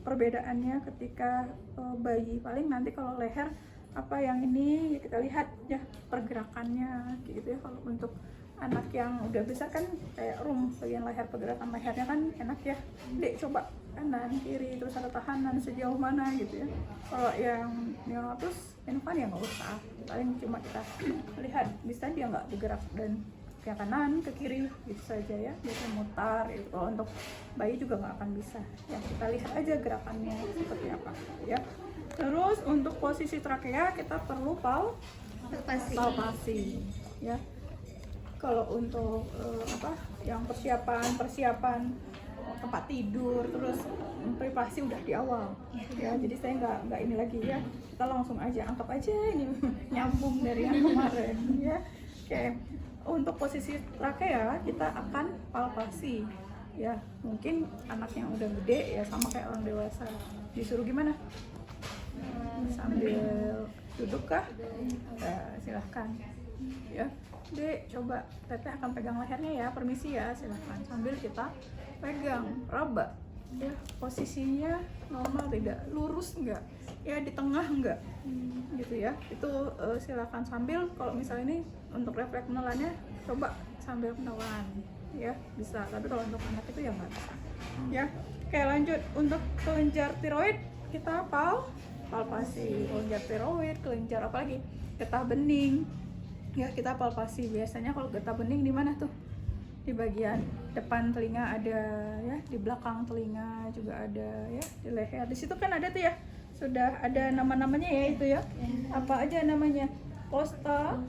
Perbedaannya ketika bayi, paling nanti kalau leher apa yang ini ya kita lihat ya pergerakannya gitu ya. Kalau untuk anak yang udah besar kan kayak bagian leher, pergerakan lehernya kan enak ya. Dek coba kanan kiri terus ada tahanan sejauh mana gitu ya. Kalau yang neonatus infant ya nggak usah, paling cuma kita lihat bisa dia nggak bergerak dan ke kanan ke kiri gitu saja ya, biasanya mutar gitu. Kalau untuk bayi juga nggak akan bisa ya, kita lihat aja gerakannya seperti apa ya. Terus untuk posisi trakea kita perlu palpasi ya. Kalau untuk yang persiapan tempat tidur terus privasi udah di awal ya, jadi saya nggak ini lagi ya, kita langsung aja anggap aja ini nyambung dari yang kemarin ya. Oke, untuk posisi trakea kita akan palpasi ya. Mungkin anak yang udah gede ya sama kayak orang dewasa, disuruh gimana? Sambil duduk kah? Silahkan ya. Dek, coba teteh akan pegang lehernya ya, permisi ya, silahkan. Sambil kita pegang, raba ya, posisinya normal tidak, lurus enggak ya, di tengah enggak gitu ya. Itu silahkan. Sambil kalau misalnya ini untuk refleks menelannya, coba sambil menelan ya, bisa. Tapi kalau untuk anak itu ya nggak bisa ya. Oke, lanjut. Untuk kelenjar tiroid kita palpasi kelenjar tiroid, kelenjar apa lagi, getah bening ya, kita palpasi. Biasanya kalau getah bening di mana tuh? Di bagian depan telinga ada ya, di belakang telinga juga ada ya, di leher. Di situ kan ada tuh ya, sudah ada nama-namanya ya itu ya. Apa aja namanya? Costa,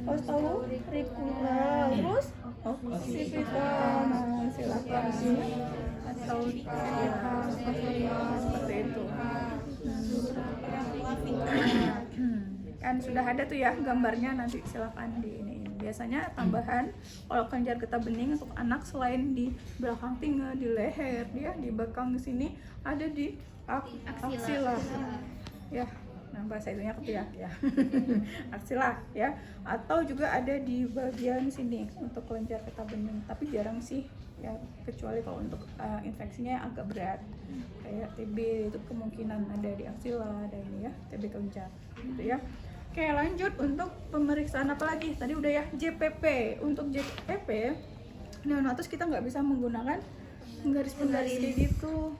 auricular, terus occipital. Nah, silakan atau seperti itu. Kan sudah ada tuh ya gambarnya, nanti silakan di ini. Biasanya tambahan kalau kelenjar getah bening untuk anak selain di belakang telinga, di leher dia, di belakang di sini ada di aksila ya. Nah, bahasa itunya ya aksila ya, atau juga ada di bagian sini untuk kelenjar getah bening, tapi jarang sih ya, kecuali kalau untuk infeksinya yang agak berat kayak TB, itu kemungkinan ada di aksila, ada ini ya, TB kelenjar gitu ya. Oke, lanjut untuk pemeriksaan apa lagi? Tadi udah ya, JPP. Untuk JPP neonatus kita nggak bisa menggunakan penggaris-penggaris kayak gitu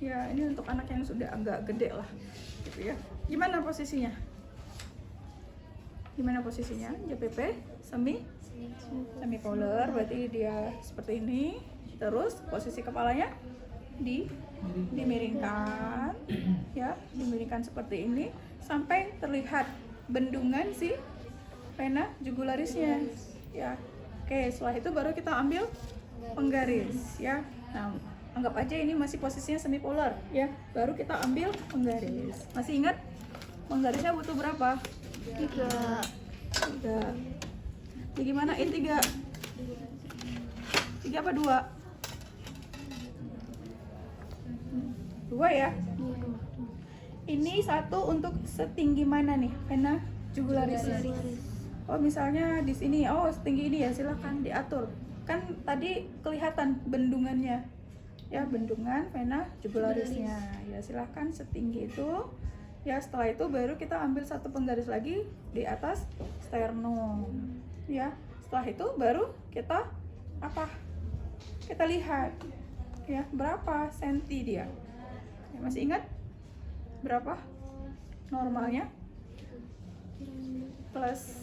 ya. Ini untuk anak yang sudah agak gede lah gitu ya. Gimana posisinya JPP? Semi-polar, berarti dia seperti ini. Terus posisi kepalanya dimiringkan ya, dimiringkan seperti ini sampai terlihat bendungan si vena jugularisnya ya. Oke, setelah itu baru kita ambil penggaris ya. Nah, anggap aja ini masih posisinya semipolar ya, baru kita ambil penggaris. Masih ingat penggarisnya butuh berapa? 3. Digimanain 3 apa 2 ya. Ini satu untuk setinggi mana nih vena jugularis? Oh, misalnya di sini, oh setinggi ini ya, silahkan diatur. Kan tadi kelihatan bendungannya ya, bendungan vena jugularisnya ya, silahkan setinggi itu ya. Setelah itu baru kita ambil satu penggaris lagi di atas sternum ya. Setelah itu baru kita lihat ya, berapa senti dia ya. Masih ingat berapa normalnya? Plus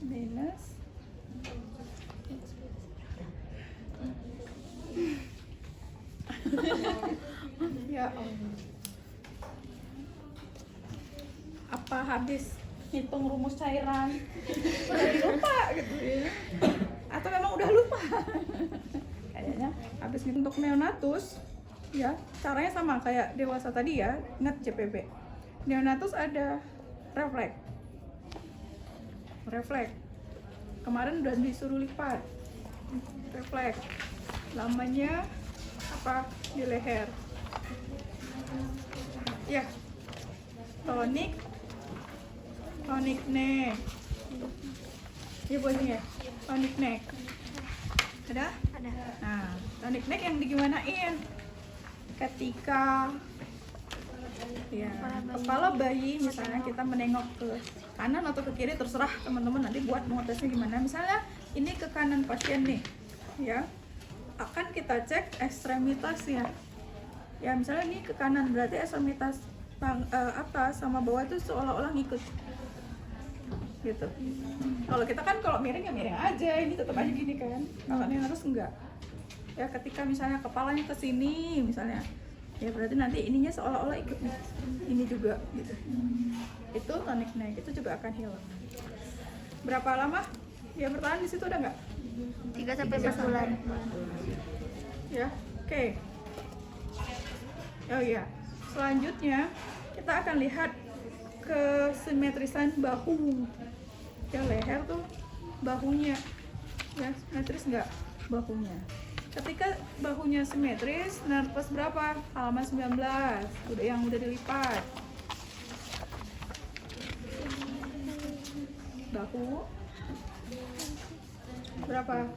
minus ya Allah, apa habis hitung rumus cairan udah lupa gitu ya, atau memang udah lupa? Kayaknya habis hitung. Untuk neonatus ya, caranya sama kayak dewasa tadi ya. Ingat JPP. Neonatus ada refleks. Kemarin udah disuruh lipat. Refleks. Lamanya apa? Di leher. Ya. Tonic neck. Ya bunyi ya. Tonic neck. Ada? Ada. Nah, tonic neck yang digimanain? ketika ya kepala bayi misalnya kita menengok ke kanan atau ke kiri, terserah teman-teman nanti buat mengatasinya gimana. Misalnya ini ke kanan pasien nih, ya akan kita cek ekstremitasnya. Ya misalnya ini ke kanan, berarti ekstremitas atas sama bawah itu seolah-olah ngikut gitu. Kalau kita kan kalau miring ya miring aja, ini tetap aja gini kan. Kalau ini harus enggak. Ya ketika misalnya kepalanya ke sini misalnya, ya berarti nanti ininya seolah-olah ikut nih. Ini juga gitu. Itu tonic neck, itu juga akan hilang. Berapa lama? Ya bertahan di situ udah enggak? 3-4 bulan. Ya, oke. Oh iya, selanjutnya kita akan lihat kesimetrisan bahu. Ya leher tuh bahunya, ya simetris nggak bahunya. Ketika bahunya simetris, nervus berapa? Halaman 19, yang udah dilipat. Bahu berapa?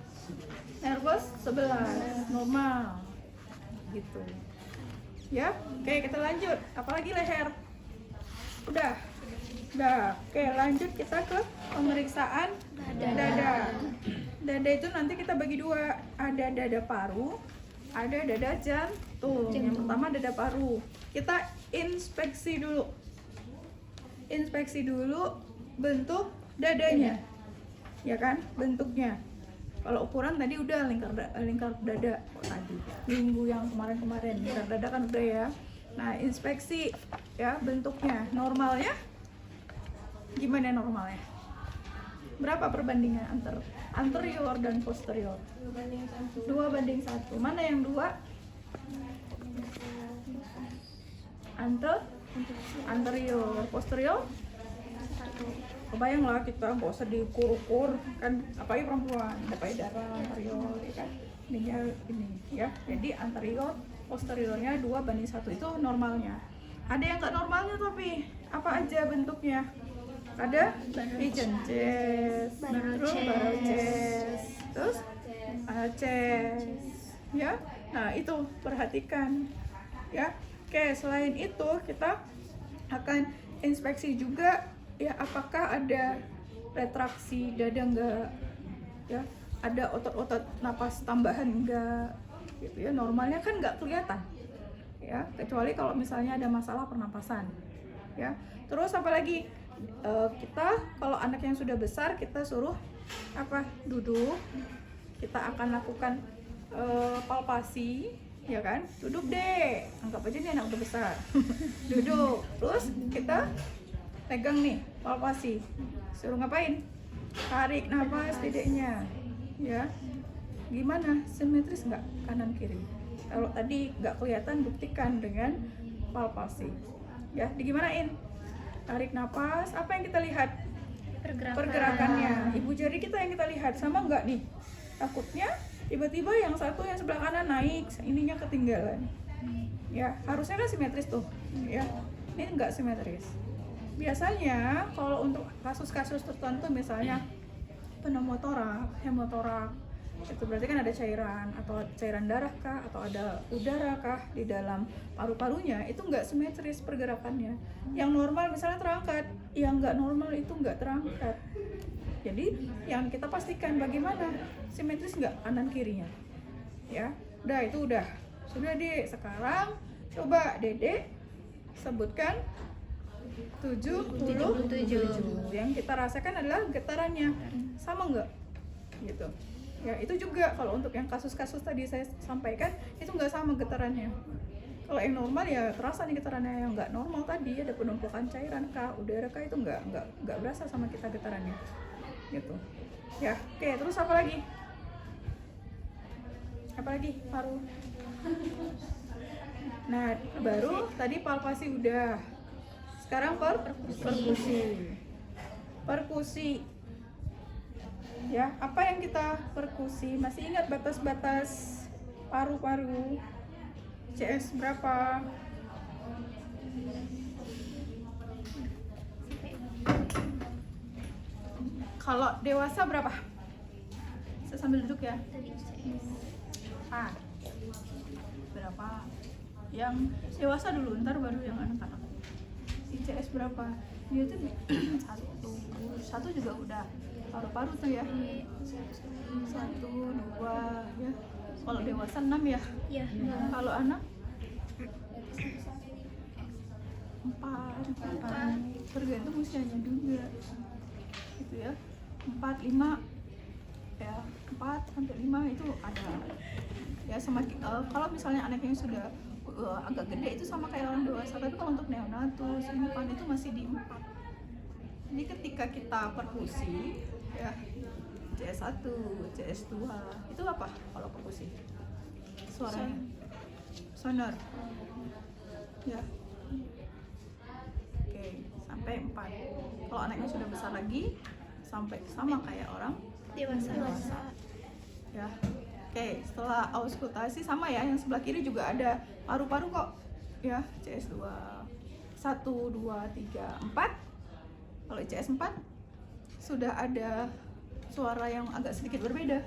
Nervus 11, normal gitu ya. Oke, kita lanjut. Apalagi leher? Udah. Oke, lanjut kita ke pemeriksaan dada. Dada itu nanti kita bagi dua, ada dada paru, ada dada jantung. Yang pertama dada paru, kita inspeksi dulu bentuk dadanya, ya kan, bentuknya. Kalau ukuran tadi udah lingkar dada tadi minggu yang kemarin lingkar dada kan udah ya. Nah inspeksi ya bentuknya, normalnya gimana normalnya? Berapa perbandingan anterior dan posterior? 2:1. Mana yang 2? Anterior, posterior? Kebayang lah kita nggak usah diukur-ukur kan, apalagi perempuan ada payudara anterior ya kan, ininya ini ya. Jadi anterior posteriornya 2:1 itu normalnya. Ada yang nggak normalnya tapi apa aja bentuknya? Ada pigeon chest, terus barrel chest, terus chest ya. Nah itu perhatikan ya. Oke, selain itu kita akan inspeksi juga ya, apakah ada retraksi dada enggak ya, ada otot-otot napas tambahan enggak gitu ya. Normalnya kan enggak kelihatan ya, kecuali kalau misalnya ada masalah pernapasan ya. Terus apalagi kita kalau anak yang sudah besar kita suruh apa, duduk, kita akan lakukan palpasi ya kan. Duduk deh, anggap aja ini anak udah besar. Duduk, terus kita pegang nih, palpasi. Suruh ngapain? Tarik nafas dedeknya. Ya. Gimana? Simetris nggak kanan kiri? Kalau tadi nggak kelihatan, buktikan dengan palpasi. Ya, digimanain? Tarik nafas. Apa yang kita lihat? Pergerakannya. Ibu jari kita yang kita lihat. Sama nggak nih? Takutnya tiba-tiba yang satu yang sebelah kanan naik, ininya ketinggalan. Ya, harusnya kan simetris tuh. Ya. Ini nggak simetris. Biasanya kalau untuk kasus-kasus tertentu misalnya pneumotorak, hemotorak, itu berarti kan ada cairan atau cairan darah kah atau ada udara kah di dalam paru-parunya, itu nggak simetris pergerakannya. Yang normal misalnya terangkat, yang nggak normal itu nggak terangkat. Jadi yang kita pastikan bagaimana simetris nggak kanan kirinya ya. Udah, itu udah sudah deh. Sekarang coba Dede sebutkan 77. Yang kita rasakan adalah getarannya. Sama nggak? Gitu. Ya, itu juga kalau untuk yang kasus-kasus tadi saya sampaikan, itu nggak sama getarannya. Kalau yang normal ya terasa nih getarannya. Yang nggak normal tadi ada penumpukan cairan kah, udara kah, itu nggak berasa sama kita getarannya. Gitu. Ya, oke, terus apa lagi? Apa lagi? Paru. Nah, baru tadi palpasi udah. Sekarang perkusi. Ya, apa yang kita perkusi? Masih ingat batas-batas paru-paru? CS berapa? Kalau dewasa berapa? Saya sambil duduk ya. Berapa? yang dewasa dulu, ntar baru yang anak-anak. ICS berapa? Dia tuh satu juga udah paru-paru tuh ya. 1, 2 ya. Kalau dewasa 6 ya. Iya. Kalau anak 4 tergantung usianya juga gitu ya. 4, 5 ya, 4 sampai 5 itu ada ya. Semakin kalau misalnya anak yang sudah agak gede itu sama kayak orang dewasa, tapi kalau untuk neonatus, infant itu masih di 4. Jadi ketika kita perkusi ya, CS1, CS2 itu apa kalau perkusi? Suaranya sonar ya. Oke, sampai 4. Kalau anaknya sudah besar lagi sampai sama kayak orang Dewasa. ya. Oke, setelah auskultasi sama ya, yang sebelah kiri juga ada paru-paru kok ya. CS2 1, 2, 3, 4. Kalau CS4 sudah ada suara yang agak sedikit berbeda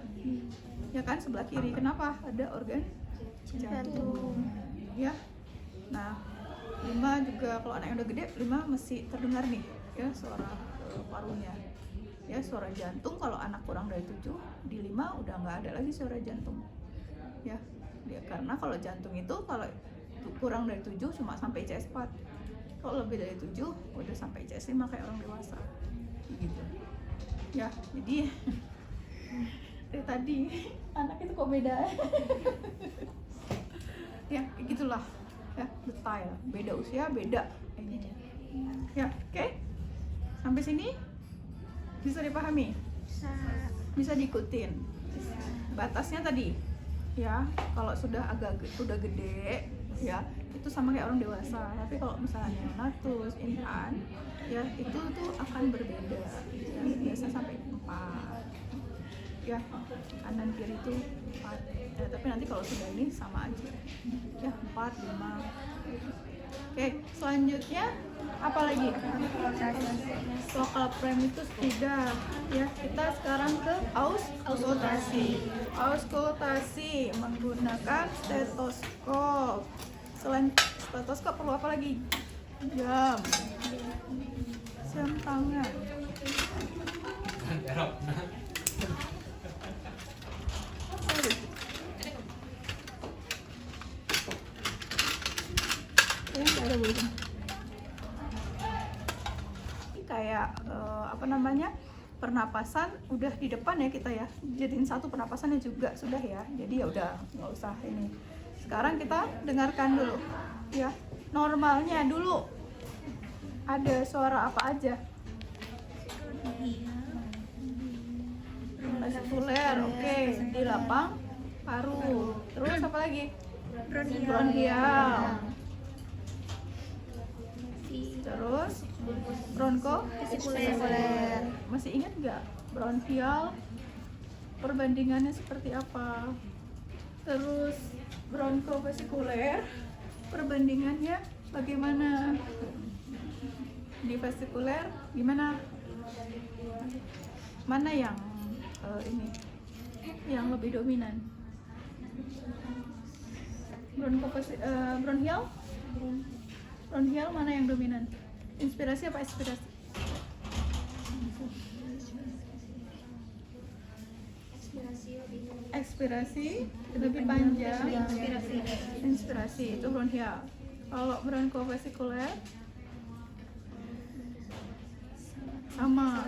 ya kan, sebelah kiri. Kenapa? Ada organ jantung ya. Nah 5 juga, kalau anak yang udah gede 5 masih terdengar nih ya suara parunya ya, suara jantung. Kalau anak kurang dari 7, di 5 udah nggak ada lagi suara jantung ya. Karena kalau jantung itu kalau kurang dari 7 cuma sampai CS4, kalau lebih dari 7 udah sampai CS5 kayak orang dewasa gitu ya. Jadi dari tadi anak itu kok beda ya, gitulah ya, detail, beda usia, beda ini ya. Oke, sampai sini bisa dipahami, bisa diikutin batasnya tadi ya. Kalau sudah udah gede ya, itu sama kayak orang dewasa. Tapi kalau misalnya neonatus, infant ya, itu tuh akan berbeda ya. Biasa sampai 4 ya, kanan kiri itu 4 ya, tapi nanti kalau sudah ini sama aja ya, 4, 5. Oke, selanjutnya apa lagi? Lokal premitus tidak ya. Kita sekarang ke auskultasi. Auskultasi menggunakan stetoskop. Selain stetoskop perlu apa lagi? Jam tangan. Kayak apa namanya, pernapasan udah di depan ya kita ya, jadiin satu pernapasannya juga sudah ya. Jadi ya udah nggak usah ini. Sekarang kita dengarkan dulu ya, normalnya dulu ada suara apa aja? Vasikuler, oke, di lapang paru. Terus apa lagi? Bronchial. Terus bronkovasikuler. Masih ingat nggak bronchial perbandingannya seperti apa? Terus bronkovasikuler perbandingannya bagaimana? Di vasikuler gimana? Mana yang ini yang lebih dominan? Bronchial? Bronchial mana yang dominan? Inspirasi apa ekspirasi? Ekspirasi lebih panjang. Inspirasi itu bronchial. Kalau bronkovasikuler sama,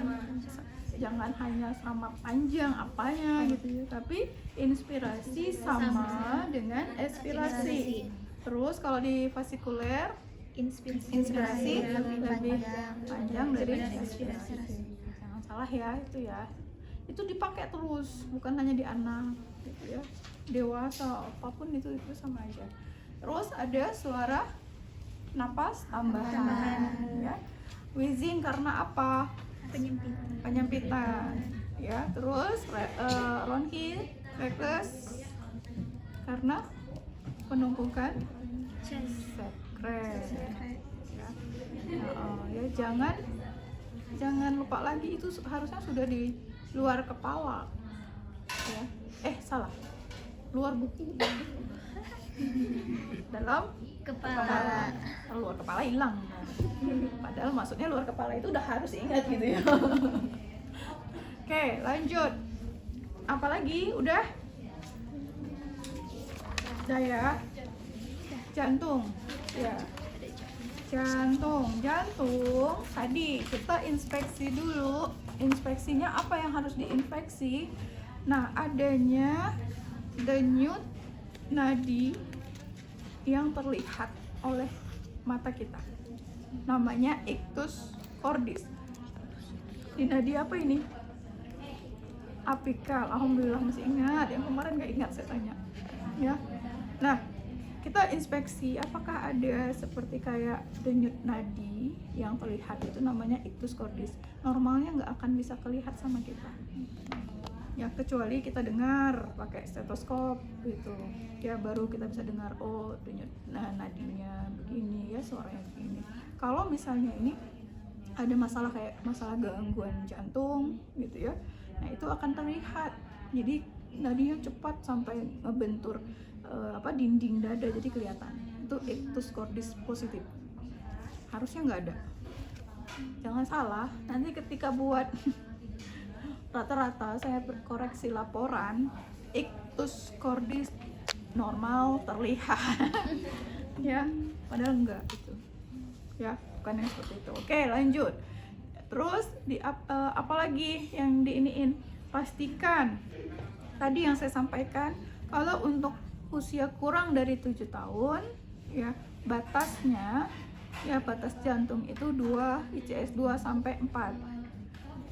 jangan hanya sama panjang apanya gitu ya, tapi inspirasi sama dengan ekspirasi. Terus kalau di vasikuler inspirasi lebih panjang dari ekspirasi. Jangan salah ya itu ya. Itu dipakai terus, bukan hanya di anak gitu ya. Dewasa apapun itu sama aja. Terus ada suara napas tambahan. Ya. Wheezing karena apa? Penyempitan ya. Terus bronchireflex karena penumpukan sekret ya. Ya, jangan lupa lagi, itu harusnya sudah di luar kepala ya. Salah, luar buku dalam Kepala. Kalau luar kepala hilang. Padahal maksudnya luar kepala itu udah harus ingat gitu ya. Oke, lanjut. Apalagi? Udah? Udah ya. Jantung. Ya. Jantung tadi kita inspeksi dulu. Inspeksinya apa yang harus diinspeksi? Nah, adanya denyut nadi yang terlihat oleh mata kita, namanya ictus cordis. Di nadi apa ini? Apikal. Alhamdulillah masih ingat, yang kemarin nggak ingat saya tanya ya. Nah, kita inspeksi apakah ada seperti kayak denyut nadi yang terlihat, itu namanya ictus cordis. Normalnya nggak akan bisa terlihat sama kita ya, kecuali kita dengar pakai stetoskop gitu ya, baru kita bisa dengar oh denyut nadinya begini ya, suaranya begini. Kalau misalnya ini ada masalah kayak masalah gangguan jantung gitu ya, nah itu akan terlihat. Jadi nadinya cepat sampai ngebentur dinding dada, jadi kelihatan. Itu ictus cordis positif. Harusnya nggak ada. Jangan salah, nanti ketika buat rata-rata saya koreksi laporan, ictus cordis normal terlihat ya, padahal enggak gitu ya, bukan yang seperti itu. Oke, lanjut. Terus apalagi yang diiniin, pastikan tadi yang saya sampaikan, kalau untuk usia kurang dari 7 tahun ya, batasnya ya, batas jantung itu 2 ICS 2 sampai 4.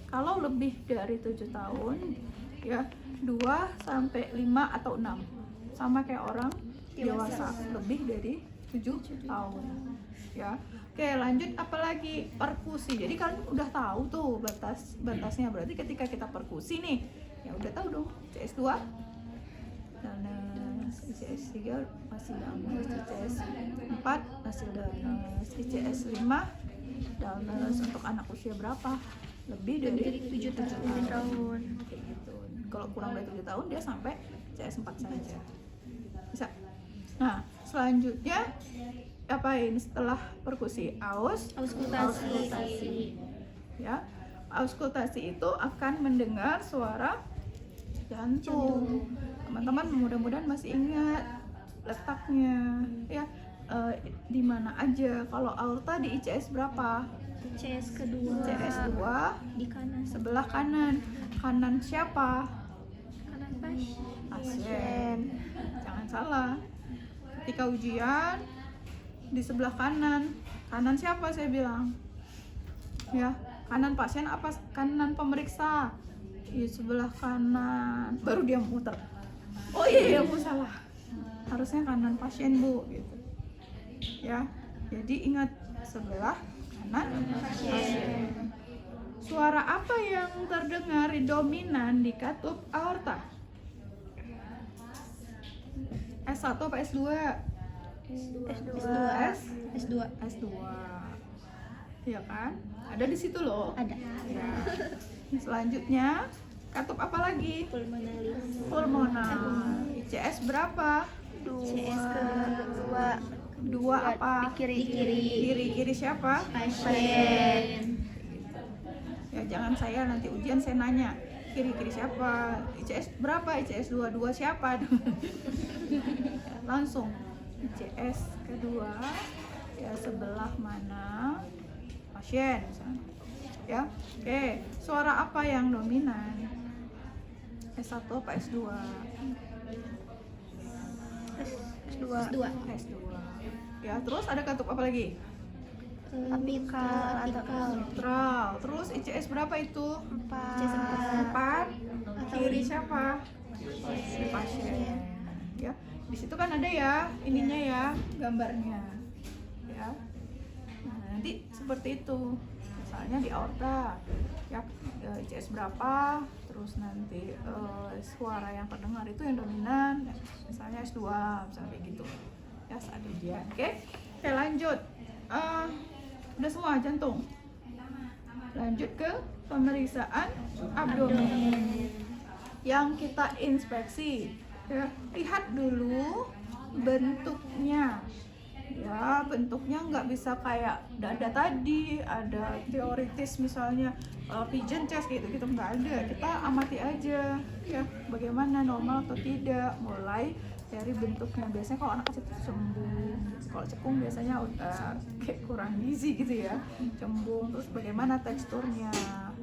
Kalau lebih dari 7 tahun ya 2 sampai 5 atau 6, sama kayak orang dewasa lebih dari 7 tahun ya. Oke, lanjut. Apalagi perkusi. Jadi kalian udah tahu tuh batasnya, berarti ketika kita perkusi nih ya udah tahu dong, ICS 2 dan ICS 3 masih dames, ICS 4 masih dames, ICS 5 dames untuk anak usia berapa? Lebih dari 7 tahun. Kayak gitu. Kalau kurang dari 7 tahun dia sampai ICS 4 saja. Bisa. Nah, selanjutnya apa ini setelah perkusi? Auskultasi. Ya. Auskultasi itu akan mendengar suara jantung. Teman-teman mudah-mudahan masih ingat letaknya ya, di mana aja. Kalau aorta di ICS berapa? ICS kedua. ICS 2 Di kanan. sebelah kanan. Kanan siapa? Kanan Pasien. Jangan salah. Ketika ujian di sebelah kanan. Kanan siapa saya bilang? Ya, kanan pasien apa kanan pemeriksa? Di sebelah kanan. Baru dia muter. Oh iya, aku salah. Harusnya kanan pasien, Bu, gitu. Ya. Jadi ingat, sebelah kanan pasien. Suara apa yang terdengar dominan di katup aorta? S1 apa S2? S2. Iya kan? Ada di situ loh. Ada. Ya. Selanjutnya, katup apa lagi? Pulmonal. ICS berapa? ICS kedua. 2 apa? Kiri. Kiri siapa? Pasien. Ya, jangan saya nanti ujian saya nanya kiri siapa, ICS berapa, ICS 2 siapa. Langsung ICS kedua ya, sebelah mana pasien misalnya ya. Oke, suara apa yang dominan? S1 apa S2? S2. Ya, terus ada katup apa lagi? Apikal. Ventral. Terus ICS berapa itu? 4. Kiri siapa? Pasien. Ya, di situ kan ada ya ininya ya, gambarnya. Ya. Nah, nanti seperti itu. Misalnya di aorta, ya ICS berapa? Terus nanti suara yang terdengar itu yang dominan, misalnya S2, misalnya kayak gitu. Ya, saat ujian. Oke, lanjut. Udah semua jantung. Lanjut ke pemeriksaan abdomen yang kita inspeksi ya. Lihat dulu bentuknya. Ya, bentuknya nggak bisa kayak dada tadi, ada teoritis misalnya pigeon chest gitu nggak ada. Kita amati aja ya bagaimana normal atau tidak, mulai dari bentuknya. Biasanya kalau anak kecil itu cembung, kalau cekung biasanya udah kayak kurang gizi gitu ya, cembung. Terus bagaimana teksturnya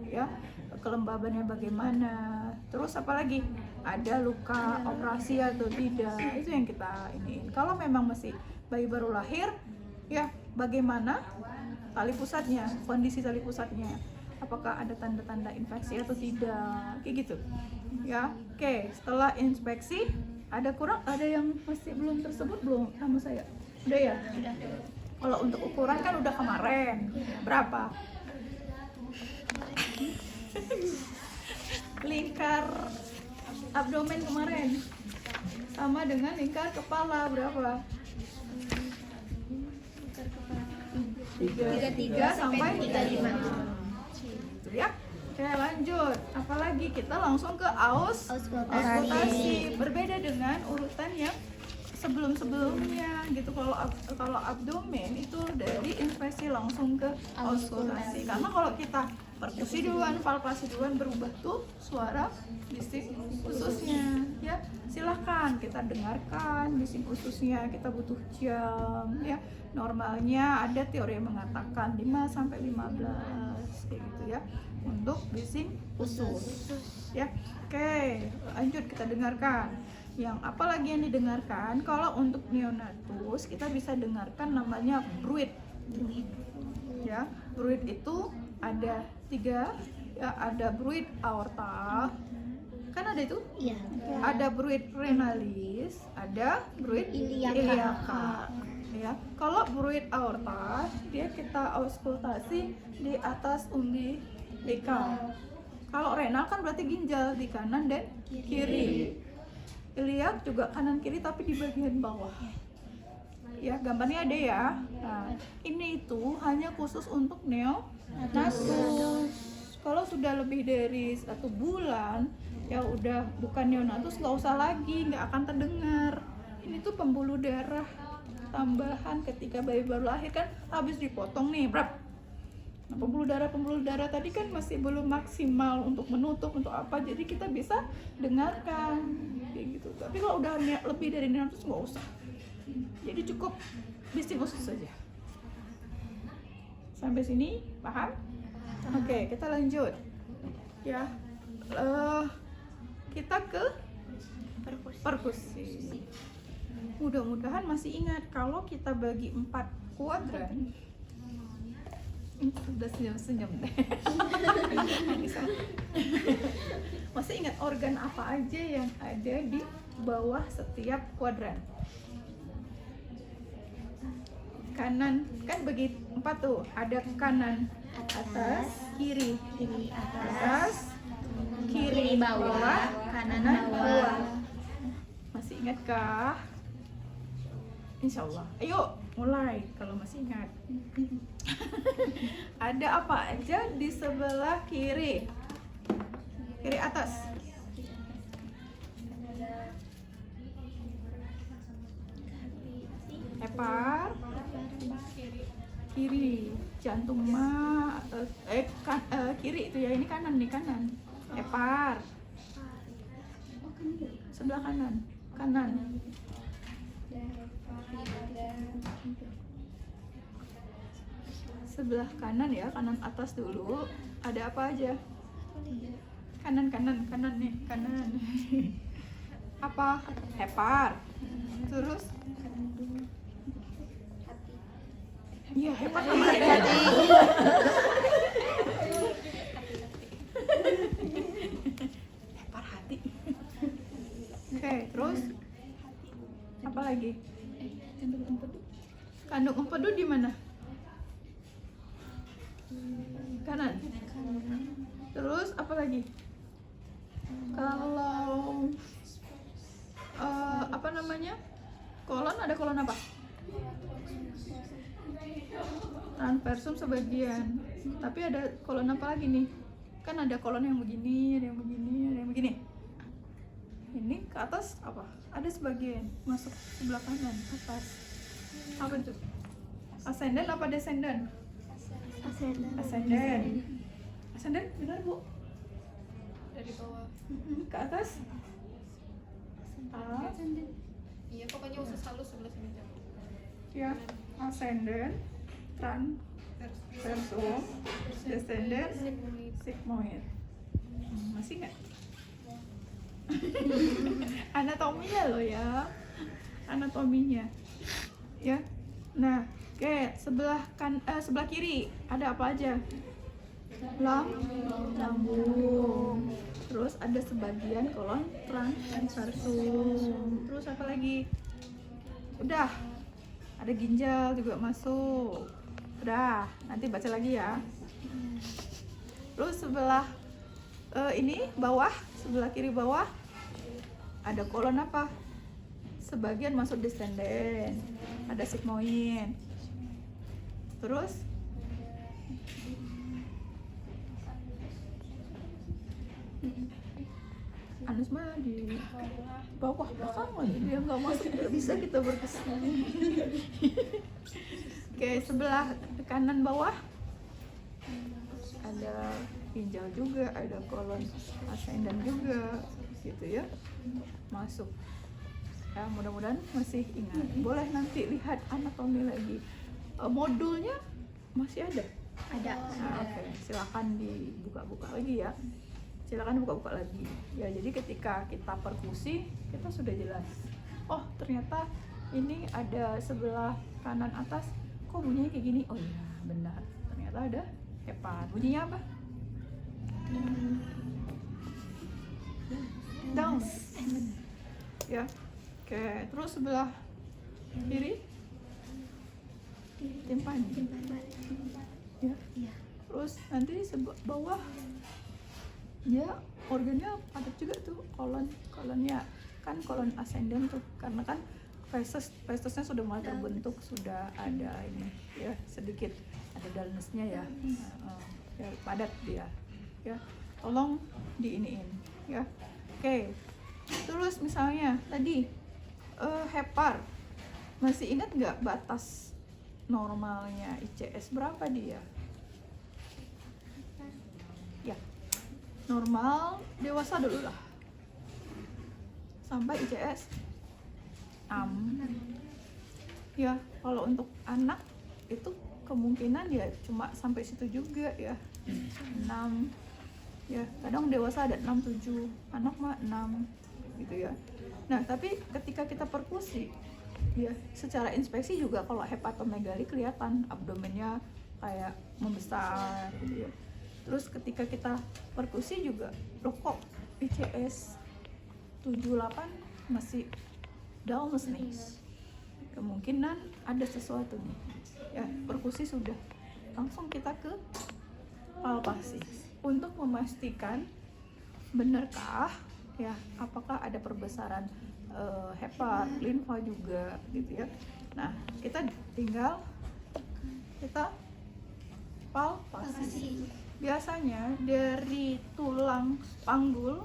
ya, kelembabannya bagaimana, terus apalagi ada luka operasi atau tidak, itu yang kita iniin. Kalau memang masih bayi baru lahir ya, bagaimana tali pusatnya, kondisi tali pusatnya, apakah ada tanda-tanda infeksi atau tidak, kayak gitu ya. Oke, setelah inspeksi ada yang masih belum tersebut belum sama saya? Udah ya? Udah. Kalau untuk ukuran kan udah kemarin, berapa? Lingkar abdomen kemarin sama dengan lingkar kepala berapa? 33 sampai 35 ya. Oke, lanjut. Apalagi kita langsung ke auskultasi. Berbeda dengan urutan yang sebelum-sebelumnya gitu. Kalau abdomen itu dari inspirasi langsung ke auskultasi. Karena kalau kita perkusi duluan, palpasi duluan, berubah tuh suara bising ususnya ya. Silahkan kita dengarkan bising ususnya, kita butuh jam ya. Normalnya ada teori yang mengatakan 5 sampai 15 kayak gitu ya untuk bising usus ya. Oke, lanjut kita dengarkan. Yang apa lagi yang didengarkan? Kalau untuk neonatus kita bisa dengarkan namanya bruit ya. Bruit itu ada 3 ya, ada bruit aorta kan ada itu? Iya. Ada bruit renalis, ada bruit iliaca ya. Kalau bruit aorta dia kita auskultasi di atas umbilikal. Kalau renal kan berarti ginjal di kanan dan kiri. Iliak juga kanan kiri tapi di bagian bawah. Ya, gambarnya ada ya. Nah, ini itu hanya khusus untuk neonatus. Kalau sudah lebih dari 1 bulan ya udah bukan neonatus, nggak usah lagi, nggak akan terdengar. Ini tuh pembuluh darah tambahan ketika bayi baru lahir kan habis dipotong nih, brap. Nah, pembuluh darah tadi kan masih belum maksimal untuk menutup untuk apa, jadi kita bisa dengarkan kayak gitu. Tapi kalau udah lebih dari neonatus nggak usah, jadi cukup bising usus saja. Sampai sini paham? Oke, kita lanjut ya. Kita ke perkusi. Mudah-mudahan masih ingat kalau kita bagi 4 kuadran. Sudah senyum-senyum deh. Masih ingat organ apa aja yang ada di bawah setiap kuadran? Kanan kan bagi 4 tuh, ada kanan atas, kiri atas, kiri bawah, kanan bawah. Masih ingat kah? Insyaallah. Ayo mulai kalau masih ingat. Ada apa aja di sebelah kiri? Kiri atas. Hepar. Kiri. Jantung kiri itu ya, ini kanan nih, kanan. Hepar. Sebelah kanan. Sebelah kanan ya, kanan atas dulu. Ada apa aja? Kanan nih, kanan. Apa? Hepar. Terus? Iya, hepar sama hati. Hepar hati. Oke, terus? Apa lagi? Kandung empedu di mana? Kanan. Terus apa lagi? Kalau apa namanya? Kolon, ada kolon apa? Transversum sebagian. Tapi ada kolon apa lagi nih? Kan ada kolon yang begini, ada yang begini, ada yang begini. ini ke atas apa? Ada sebagian masuk sebelah kanan atas. Apa itu? Ascendant apa descendant? Ascendant. Ascendant benar Bu? Dari bawah. Ke atas? Ah, Iya, pokoknya usus halus sebelah sini jam. ya. Ascendant, transversum, descendant, sigmoid. Masih nggak? Anatominya loh ya, anatominya. Ya. Nah, oke, sebelah kiri ada apa aja? Lambung. Terus ada sebagian kolon transversum. Terus apa lagi? Udah. Ada ginjal juga masuk. Udah, nanti baca lagi ya. Terus sebelah ini bawah, sebelah kiri bawah ada kolon apa? Sebagian masuk descendant. Ada sigmoid. Terus anus mah di bawah belakang lagi, dia nggak masuk, nggak bisa kita berkesan. Oke, sebelah kanan bawah ada ginjal juga, ada kolon ascendant juga gitu ya, masuk ya. Mudah-mudahan masih ingat. Boleh nanti lihat anatomi lagi. Modulnya masih ada. Nah, oke, silakan dibuka-buka lagi ya. Silakan buka-buka lagi ya. Jadi ketika kita perkusi kita sudah jelas, oh ternyata ini ada sebelah kanan atas kok bunyinya kayak gini. Oh iya benar, ternyata ada hepar. Bunyinya apa? Down ya. Oke, terus sebelah kiri timpani ya. Terus nanti sebelah bawah ya, organnya padat juga tuh, kolonnya kan kolon ascendant tuh, karena kan festusnya sudah mulai terbentuk, sudah ada ini ya, sedikit ada dullness-nya ya. Ya padat dia ya, tolong diiniin ya. Oke, terus misalnya tadi hepar, masih ingat nggak batas normalnya ICS berapa dia? Ya, normal dewasa dulu lah sampai ICS 6 ya. Kalau untuk anak itu kemungkinan ya cuma sampai situ juga ya, 6 ya. Kadang dewasa ada 6-7, anak mah 6 gitu ya. Nah tapi ketika kita perkusi ya, secara inspeksi juga kalau hepatomegali kelihatan abdomennya kayak membesar gitu ya. Terus ketika kita perkusi juga, loh kok ICS 78 masih dullness nih, kemungkinan ada sesuatu nih ya. Perkusi sudah, langsung kita ke palpasi untuk memastikan benarkah ya, apakah ada perbesaran hepar, limfa juga gitu ya. Nah kita tinggal palpasi. Biasanya dari tulang panggul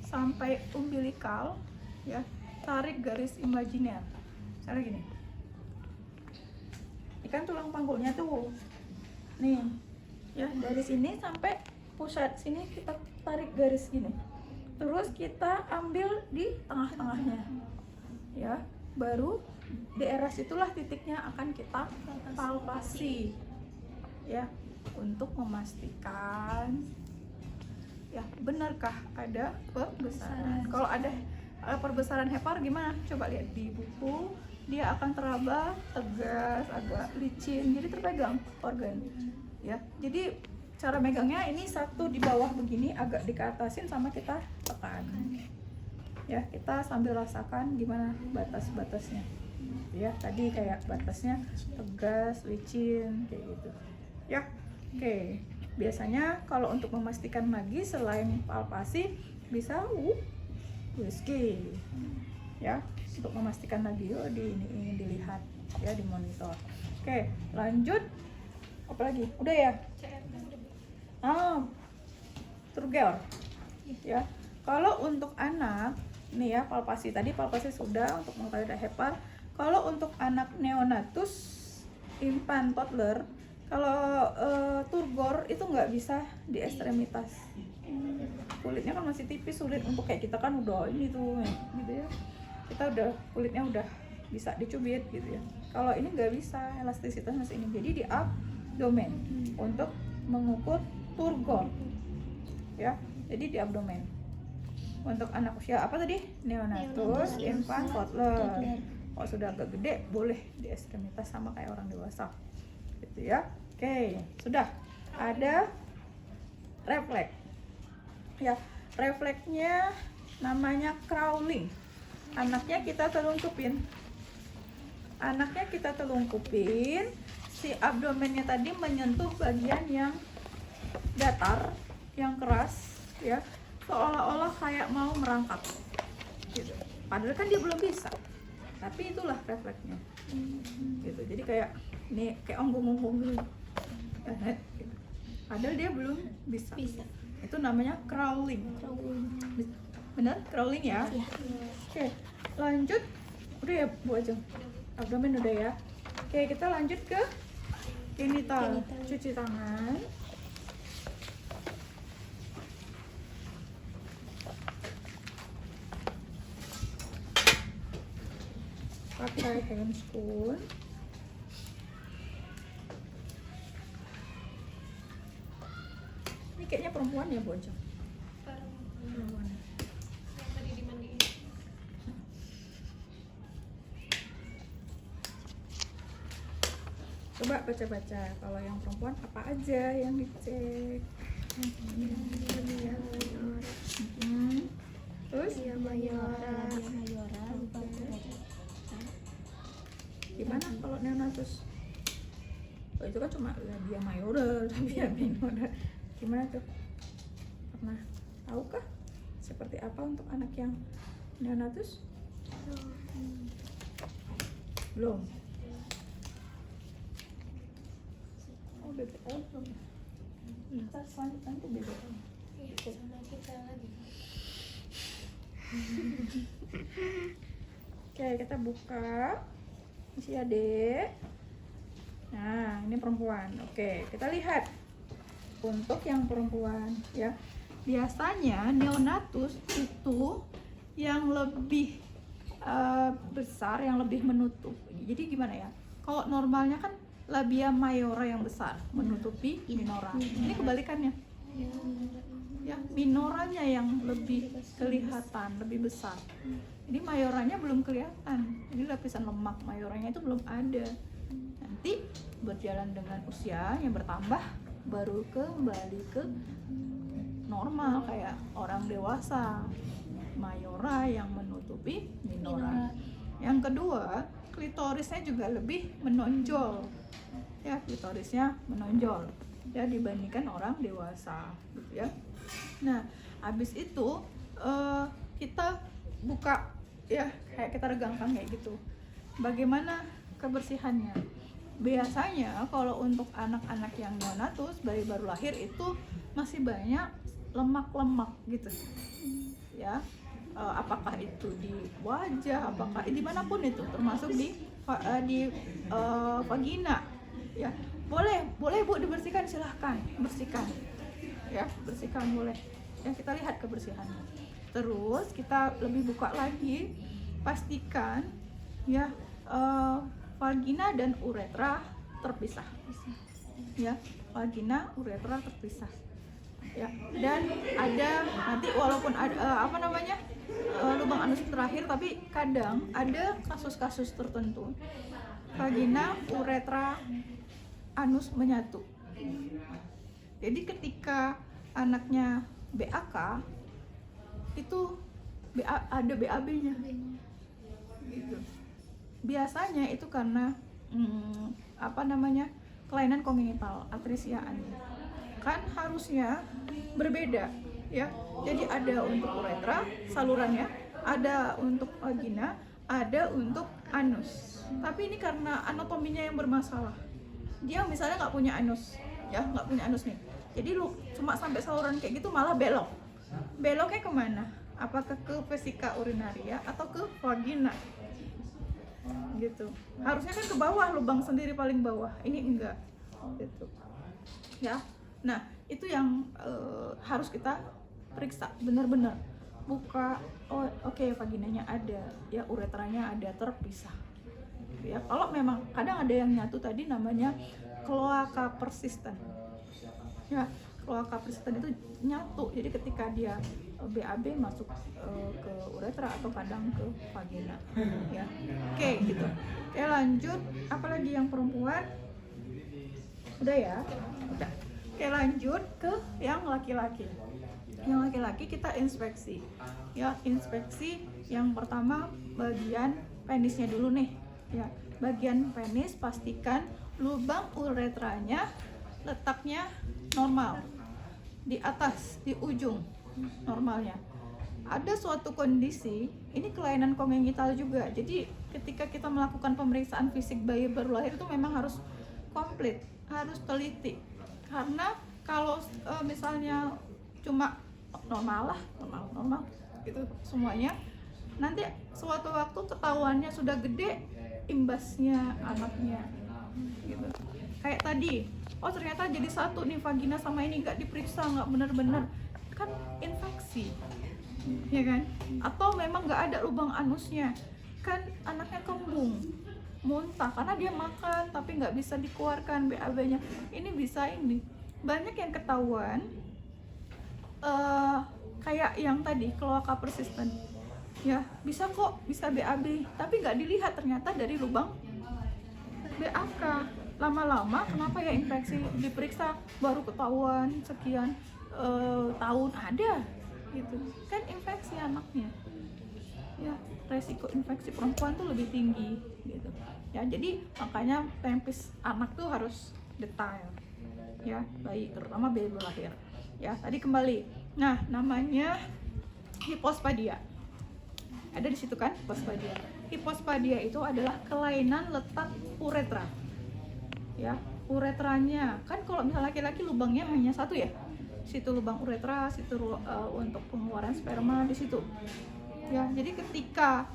sampai umbilikal ya, tarik garis imajiner. Misalnya gini, ini kan tulang panggulnya tuh nih ya, dari sini sampai pusat sini kita tarik garis gini, terus kita ambil di tengah-tengahnya ya, baru daerah situlah titiknya akan kita palpasi ya, untuk memastikan ya benarkah ada perbesaran. Kalau ada perbesaran hepar gimana? Coba lihat di buku, dia akan teraba, tegas, agak licin, jadi terpegang organ ya. Jadi cara megangnya ini satu di bawah begini, agak dikeatasin sama kita tekan ya. Kita sambil rasakan gimana batas-batasnya ya. Tadi kayak batasnya tegas, licin kayak gitu ya. Oke, biasanya kalau untuk memastikan lagi selain palpasi bisa USG ya, untuk memastikan lagi ini dilihat ya, di monitor. Oke, lanjut apa lagi? Udah ya? Turgel ya. Kalau untuk anak nih ya, palpasi tadi, palpasi sudah untuk mengetahui ada hepar. Kalau untuk anak neonatus, infant toddler, kalau turgor itu nggak bisa di ekstremitas. Kulitnya kan masih tipis, sulit untuk kayak kita kan udah ini tuh gitu ya, kita udah kulitnya udah bisa dicubit gitu ya. Kalau ini nggak bisa, elastisitas masih ini, jadi di abdomen untuk mengukur turgor ya, jadi di abdomen. Untuk anak usia apa tadi, neonatus, infant, toddler. Kalau sudah agak gede boleh di ekstremitas sama kayak orang dewasa gitu ya. Oke, sudah ada refleks ya. Refleksnya namanya crawling. Anaknya kita telungkupin, si abdomennya tadi menyentuh bagian yang datar, yang keras ya, seolah-olah kayak mau merangkak gitu. Padahal kan dia belum bisa, tapi itulah refleksnya gitu. Jadi kayak ini kayak onggong-onggong gitu. Gitu. Padahal dia belum bisa. Itu namanya crawling. Bener? Crawling ya? Oke, lanjut. Udah ya Bu Ajeng? Abdomen udah ya? Oke, kita lanjut ke genital. Cuci tangan. Pakai handscoon. Ini kayaknya perempuan ya Bu Ajeng? Perempuan. Yang tadi dimandiin. Coba baca-baca kalau yang perempuan apa aja yang dicek. Terus gimana kalau neonatus? Oh, itu kan cuma labia mayora, labia minora. Gimana tuh? Pernah tahukah seperti apa untuk anak yang neonatus? Belum. Oh, BBL belum. Ntar selanjutnya tuh BBL. Iya, sama kita lagi. Oke, kita buka. Isi adek. Nah, ini perempuan. Oke, kita lihat untuk yang perempuan ya. Biasanya neonatus itu yang lebih besar, yang lebih menutup. Jadi gimana ya? Kalau normalnya kan labia mayora yang besar menutupi minora. Ini kebalikannya. Ya, minoranya yang lebih kelihatan, lebih besar. Jadi mayoranya belum kelihatan. Jadi lapisan lemak mayoranya itu belum ada. Nanti berjalan dengan usia yang bertambah baru kembali ke normal kayak orang dewasa. Mayora yang menutupi minora. Yang kedua, klitorisnya juga lebih menonjol. Ya, klitorisnya menonjol ya dibandingkan orang dewasa gitu ya. Nah, habis itu kita buka ya, kayak kita regangkan kayak gitu. Bagaimana kebersihannya? Biasanya kalau untuk anak-anak yang neonatus, bayi baru lahir itu masih banyak lemak-lemak gitu ya. Apakah itu di wajah, apakah dimanapun itu, termasuk di vagina ya. Boleh Bu dibersihkan, silahkan bersihkan ya, bersihkan boleh ya. Kita lihat kebersihannya. Terus kita lebih buka lagi, pastikan ya vagina dan uretra terpisah ya, vagina uretra terpisah ya. Dan ada nanti walaupun ada lubang anus terakhir, tapi kadang ada kasus-kasus tertentu vagina uretra anus menyatu. Jadi ketika anaknya BAK itu ada BAB-nya gitu. Biasanya itu karena kelainan kongenital atrisiaan. Kan harusnya berbeda ya. Jadi ada untuk uretra salurannya, ada untuk vagina, ada untuk anus. Tapi ini karena anatominya yang bermasalah. Dia misalnya nggak punya anus ya, nggak punya anus nih. Jadi lu cuma sampai saluran kayak gitu malah belok. Beloknya kemana? apakah ke vesika urinaria atau ke vagina gitu. Harusnya kan ke bawah, lubang sendiri paling bawah, ini enggak gitu ya. Nah itu yang harus kita periksa benar-benar, buka. Oh oke, vaginanya ada ya, uretranya ada, terpisah ya. Kalau memang kadang ada yang nyatu tadi, namanya kloaka persisten ya. Kloaka persisten itu nyatu, jadi ketika dia BAB masuk ke uretra atau kadang ke vagina ya. Oke gitu. Oke lanjut, apalagi yang perempuan udah ya, udah. Oke lanjut ke yang laki-laki. Yang laki-laki kita inspeksi ya. Inspeksi yang pertama bagian penisnya dulu nih ya. Bagian penis pastikan lubang uretranya letaknya normal, di atas, di ujung normalnya. Ada suatu kondisi, ini kelainan kongenital juga, jadi ketika kita melakukan pemeriksaan fisik bayi baru lahir itu memang harus komplit, harus teliti. Karena kalau misalnya cuma normal gitu semuanya, nanti suatu waktu ketahuannya sudah gede, imbasnya anaknya gitu. Kayak tadi, oh ternyata jadi satu nih vagina sama ini, nggak diperiksa, nggak bener-bener, kan infeksi ya kan. Atau memang nggak ada lubang anusnya, kan anaknya kembung, muntah karena dia makan tapi nggak bisa dikeluarkan BAB-nya. Ini bisa, ini banyak yang ketahuan kayak yang tadi kloaka persisten ya, bisa kok, bisa BAB tapi nggak dilihat ternyata dari lubang BAK. Lama-lama kenapa ya infeksi, diperiksa baru ketahuan sekian tahun ada gitu kan, infeksi anaknya ya. Resiko infeksi perempuan tuh lebih tinggi gitu ya. Jadi makanya tempis anak tuh harus detail ya, bayi, terutama bayi baru lahir ya. Tadi kembali, nah namanya hipospadia, ada di situ kan, hipospadia. Hipospadia itu adalah kelainan letak uretra ya. Uretranya kan kalau misalnya laki-laki lubangnya hanya satu ya, situ lubang uretra, situ untuk pengeluaran sperma di situ ya. Jadi ketika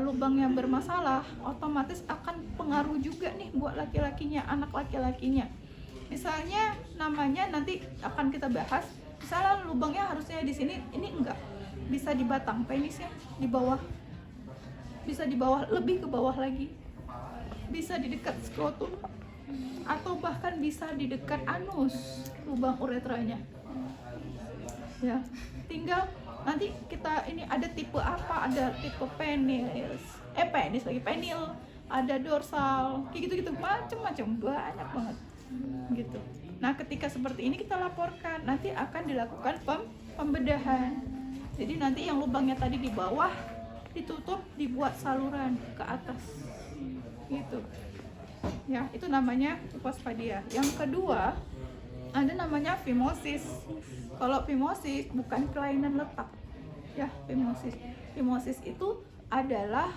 lubang yang bermasalah, otomatis akan pengaruh juga nih buat laki-lakinya, anak laki-lakinya. Misalnya namanya nanti akan kita bahas, misalnya lubangnya harusnya di sini, ini enggak, bisa di batang penisnya, di bawah, bisa di bawah, lebih ke bawah lagi, bisa di dekat skrotum, atau bahkan bisa di dekat anus lubang uretranya ya. Tinggal nanti kita ini ada tipe apa, ada tipe penis lagi, penil, ada dorsal, kayak gitu-gitu, macam-macam, banyak banget gitu. Nah ketika seperti ini kita laporkan, nanti akan dilakukan pembedahan. Jadi nanti yang lubangnya tadi di bawah ditutup, dibuat saluran ke atas gitu ya. Itu namanya hipospadia. Yang kedua ada namanya fimosis. Kalau fimosis bukan kelainan letak ya. Fimosis itu adalah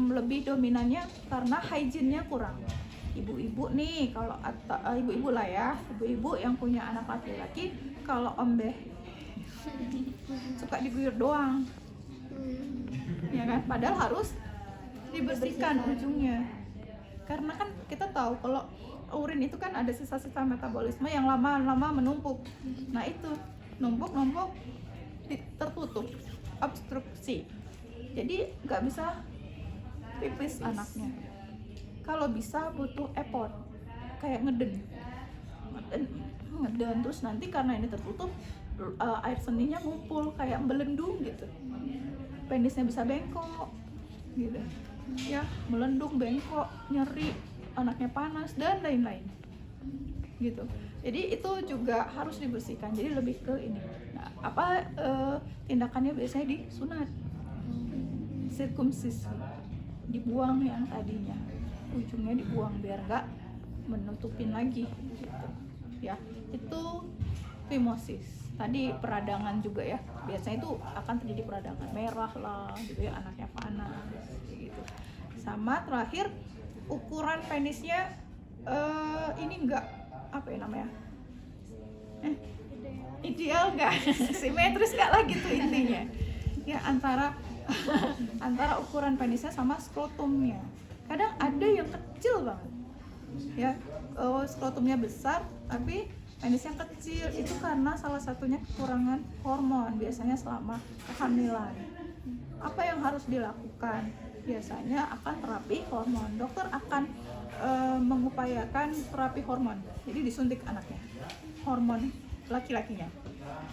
lebih dominannya karena hygiene-nya kurang. Ibu-ibu nih, kalau ibu-ibu lah ya, ibu-ibu yang punya anak laki-laki, kalau ombeh suka diguyur doang ya kan, padahal harus dibersihkan ujungnya. Karena kan kita tahu kalau urin itu kan ada sisa-sisa metabolisme yang lama-lama menumpuk. Nah itu numpuk tertutup, obstruksi, jadi nggak bisa pipis anaknya. Kalau bisa butuh epot, kayak ngeden terus nanti karena ini tertutup, air seninya ngumpul kayak melendung gitu, penisnya bisa bengkok gitu ya, melendung, bengkok, nyeri, anaknya panas dan lain-lain gitu. Jadi itu juga harus dibersihkan. Jadi lebih ke ini. Nah, tindakannya biasanya disunat, sirkumsis, dibuang yang tadinya, ujungnya dibuang biar nggak menutupin lagi gitu ya. Itu fimosis. Tadi peradangan juga ya, biasanya itu akan terjadi peradangan merah lah gitu ya, anaknya panas gitu. Sama terakhir, ukuran penisnya ini enggak, apa ya namanya, ideal nggak, simetris nggak lagi tuh intinya. Ya antara antara ukuran penisnya sama skrotumnya. Kadang ada yang kecil banget, ya skrotumnya besar tapi penisnya kecil. Itu karena salah satunya kekurangan hormon biasanya selama kehamilan. Apa yang harus dilakukan? Biasanya akan terapi hormon. Dokter akan mengupayakan terapi hormon. Jadi disuntik anaknya hormon laki-lakinya.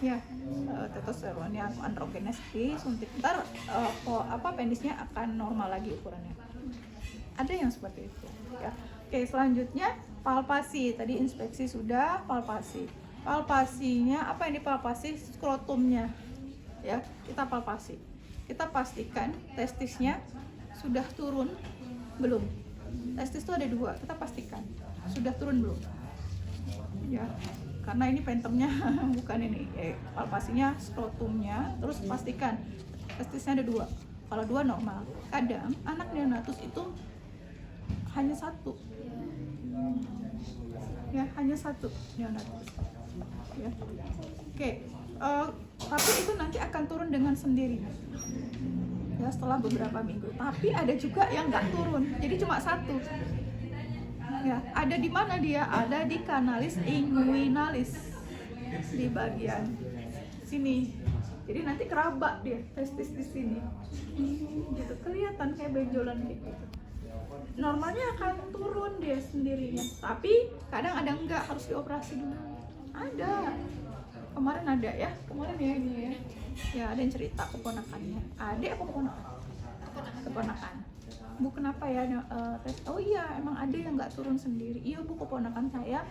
Ya, testosteronnya atau androgenes disuntik. Ntar penisnya akan normal lagi ukurannya. Ada yang seperti itu. Ya. Oke, selanjutnya palpasi. Tadi inspeksi sudah, palpasi. Palpasinya apa yang dipalpasi? Skrotumnya. Ya, kita palpasi. Kita pastikan testisnya sudah turun belum. Testis itu ada 2, kita pastikan sudah turun belum. Ya, karena ini pentemnya bukan ini. Palpasinya skrotumnya, terus pastikan testisnya ada 2. Kalau 2 normal. Kadang anak neonatus itu hanya 1. Ya, hanya 1 neonatus. Ya. Oke. Tapi itu nanti akan turun dengan sendirinya. Ya, setelah beberapa minggu. Tapi ada juga yang nggak turun, jadi cuma 1. Ya, ada di mana dia? Ada di kanalis inguinalis, di bagian sini. Jadi nanti keraba dia, testis di sini. Gitu, kelihatan kayak benjolan gitu. Normalnya akan turun dia sendirinya, tapi kadang ada enggak, harus dioperasi dulu. Ada. Kemarin ada ya, kemarin ya ini ya. Ya, ada yang cerita keponakannya. Adik apa keponakan? Keponakan. Bu, kenapa ya tes? Oh iya, emang ada yang nggak turun sendiri. Iya Bu, keponakan saya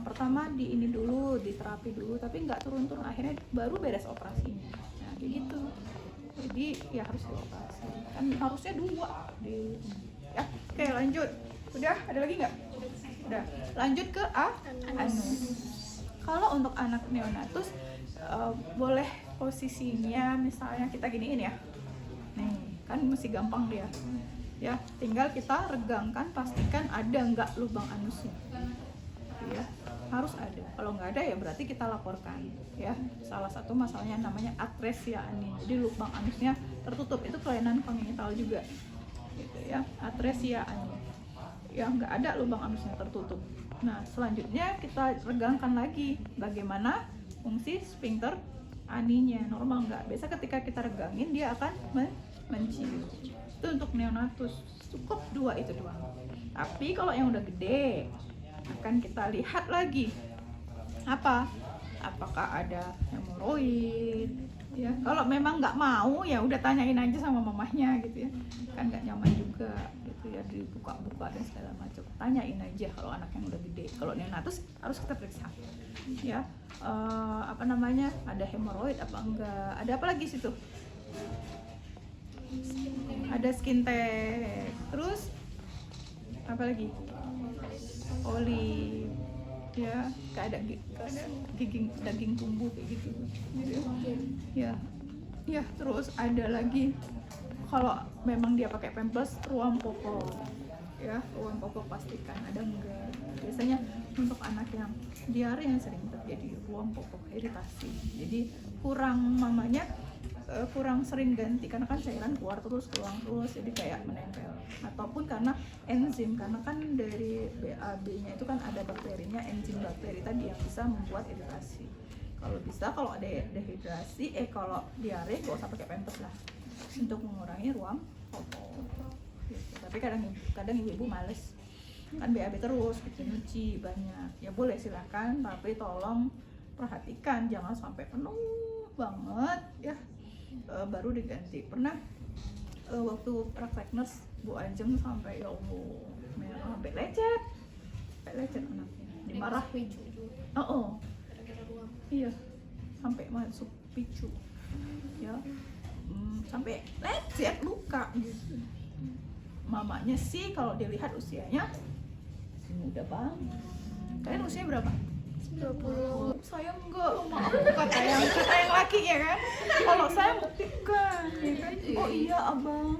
pertama di ini dulu, di terapi dulu, tapi nggak turun-turun, akhirnya baru beres operasinya. Nah, kayak gitu. Jadi ya harus dioperasi. Kan harusnya 2 di. Ya, oke lanjut. Udah, ada lagi nggak? Udah. Lanjut ke anus. Kalau untuk anak neonatus boleh posisinya misalnya kita giniin ya. Nih, kan masih gampang dia. Ya, tinggal kita regangkan, pastikan ada nggak lubang anusnya. Ya, harus ada. Kalau nggak ada ya berarti kita laporkan. Ya, salah satu masalahnya namanya atresia ani. Jadi lubang anusnya tertutup. Itu kelainan kongenital juga. Gitu ya, atresia ani. Ya, nggak ada lubang anusnya tertutup. Nah, selanjutnya kita regangkan lagi bagaimana fungsi sphincter aninya, normal nggak? Biasa ketika kita regangin dia akan mencium. Itu untuk neonatus, cukup 2 itu doang. Tapi kalau yang udah gede akan kita lihat lagi apakah ada hemoroid. Ya, kalau memang nggak mau ya udah tanyain aja sama mamahnya gitu ya, kan nggak nyaman juga gitu ya dibuka-buka dan segala macam. Tanyain aja kalau anak yang udah gede. Kalau neonatus harus kita periksa ya, ada hemoroid apa enggak, ada apa lagi situ, ada skin tag, terus apa lagi, oli ya, kayak ada daging tumbuh kayak gitu ya. Ya, terus ada lagi kalau memang dia pakai pampers, ruang popok ya, ruang popok pastikan ada enggak. Biasanya untuk anak yang diare yang sering terjadi ruang popok iritasi, jadi kurang sering ganti karena kan cairan keluar terus, jadi kayak menempel, ataupun karena enzim, karena kan dari BAB-nya itu kan ada bakterinya, enzim bakteri tadi yang bisa membuat iritasi. Kalau ada dehidrasi, kalau diare gak usah pakai pampers lah untuk mengurangi ruang popok gitu. Tapi kadang ibu-ibu males kan BAB terus bikin nyuci banyak, ya boleh silakan, tapi tolong perhatikan jangan sampai penuh banget ya, baru diganti. Pernah waktu praktek nurse Bu Ajeng sampai ya Allah merah sampai lecet anaknya, dimarah. Iya, sampai masuk picu ya, sampai lecet, luka gitu. Mamanya sih kalau dilihat usianya muda banget. Kalian usianya berapa? 20. Saya enggak, maaf, kata yang laki ya kan. Kalau saya buktikan ya kan. Oh iya abang.